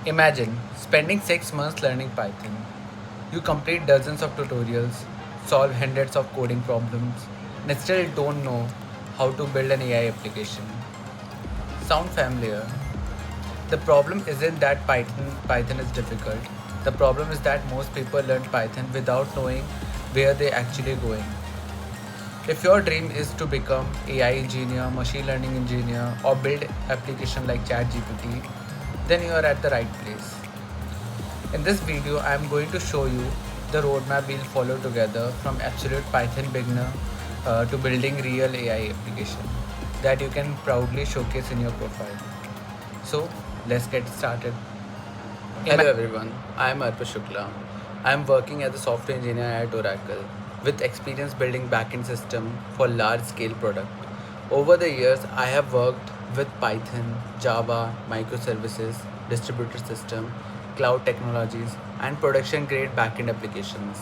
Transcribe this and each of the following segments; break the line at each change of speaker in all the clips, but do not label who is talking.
Imagine spending 6 months learning Python. You complete dozens of tutorials, solve hundreds of coding problems, and still don't know how to build an AI application. Sound familiar? The problem isn't that Python is difficult. The problem is that most people learn Python without knowing where they're actually going. If your dream is to become AI engineer, machine learning engineer, or build application like ChatGPT, then you are at the right place. In this video, I am going to show you the roadmap we'll follow together from absolute Python beginner to building real AI application that you can proudly showcase in your profile. So let's get started. Hello everyone, I am Arpa Shukla. I am working as a software engineer at Oracle with experience building backend system for large scale product. Over the years, I have worked with Python, Java, microservices, distributed system, cloud technologies, and production grade backend applications.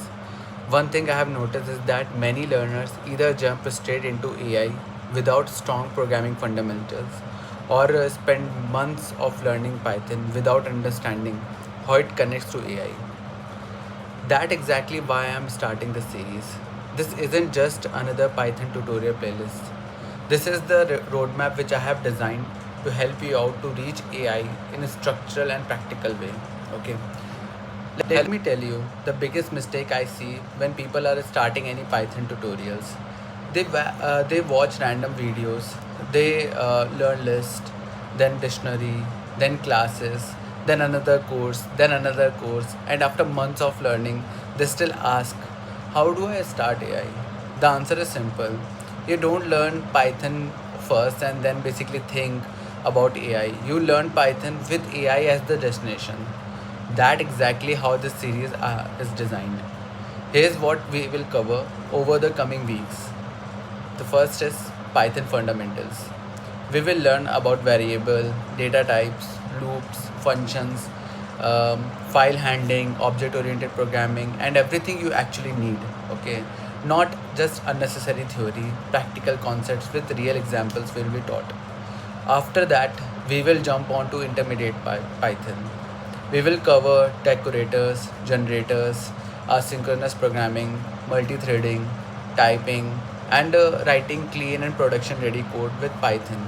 One thing I have noticed is that many learners either jump straight into AI without strong programming fundamentals or spend months of learning Python without understanding how it connects to AI. That exactly why I'm starting the series. This isn't just another Python tutorial playlist. This is the roadmap which I have designed to help you out to reach AI in a structural and practical way. Okay. Let me tell you the biggest mistake I see when people are starting any Python tutorials. They watch random videos, they learn list, then dictionary, then classes, then another course, and after months of learning, they still ask, "How do I start AI?" The answer is simple. You don't learn Python first and then basically think about AI. You learn Python with AI as the destination. That exactly how this series is designed. Here's what we will cover over the coming weeks. The first is Python fundamentals. We will learn about variable, data types, loops, functions, file handling, object-oriented programming, and everything you actually need. Okay, not just unnecessary theory. Practical concepts with real examples will be taught. After that, we will jump on to intermediate Python. We will cover decorators, generators, asynchronous programming, multi-threading, typing, and writing clean and production ready code with Python.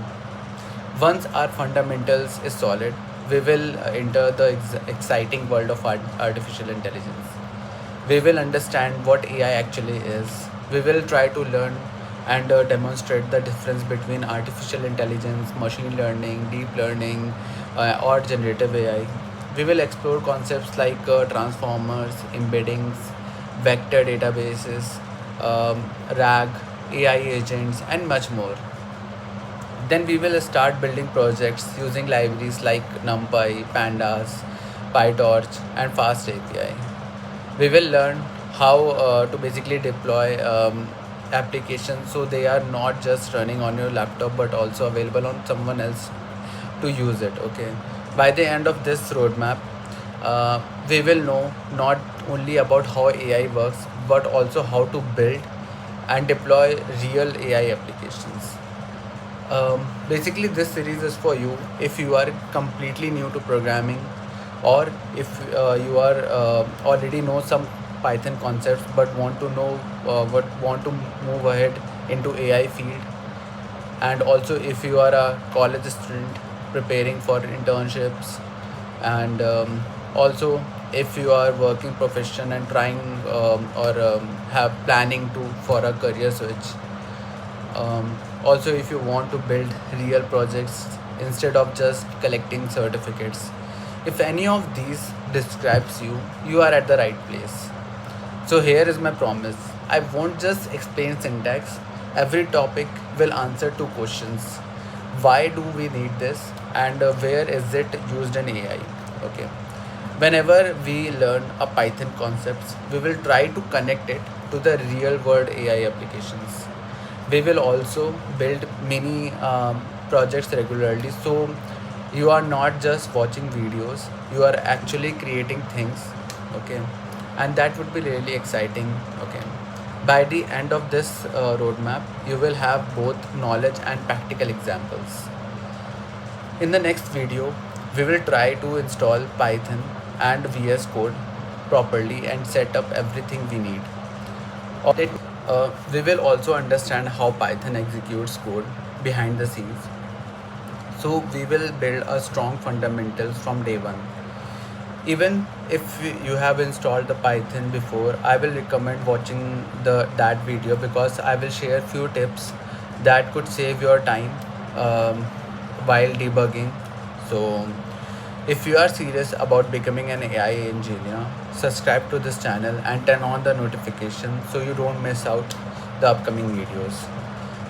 Once our fundamentals is solid, we will enter the exciting world of artificial intelligence. We will understand what AI actually is. We will try to learn and demonstrate the difference between artificial intelligence, machine learning, deep learning, or generative AI. We will explore concepts like transformers, embeddings, vector databases, RAG, AI agents, and much more. Then we will start building projects using libraries like NumPy, Pandas, PyTorch, and Fast API. We will learn how to basically deploy applications so they are not just running on your laptop but also available on someone else to use it. Okay, by the end of this roadmap, we will know not only about how AI works but also how to build and deploy real AI applications. Basically, this series is for you if you are completely new to programming, or if you are already know some Python concepts but want to know what want to move ahead into AI field, and also if you are a college student preparing for internships, and also if you are working profession and trying or have planning to for a career switch. Also, if you want to build real projects instead of just collecting certificates. If any of these describes you, you are at the right place. So here is my promise. I won't just explain syntax. Every topic will answer two questions. Why do we need this? And where is it used in AI? Okay. Whenever we learn a Python concepts, we will try to connect it to the real world AI applications. We will also build mini projects regularly, so you are not just watching videos, you are actually creating things. Okay, and that would be really exciting. Okay, by the end of this roadmap you will have both knowledge and practical examples. In the next video, We will try to install Python and VS Code properly and set up everything we need. It, we will also understand how Python executes code behind the scenes. So we will build a strong fundamentals from day one. Even if you have installed the Python before, I will recommend watching that video because I will share few tips that could save your time um, while debugging. So if you are serious about becoming an AI engineer, subscribe to this channel and turn on the notification so you don't miss out the upcoming videos.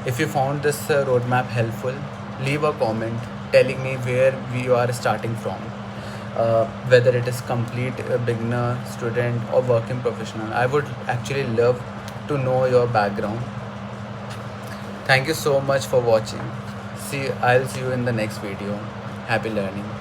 If you found this roadmap helpful, leave a comment telling me where we are starting from, whether it is complete beginner, student, or working professional. I would actually love to know your background. Thank you so much for watching. I'll see you in the next video. Happy learning.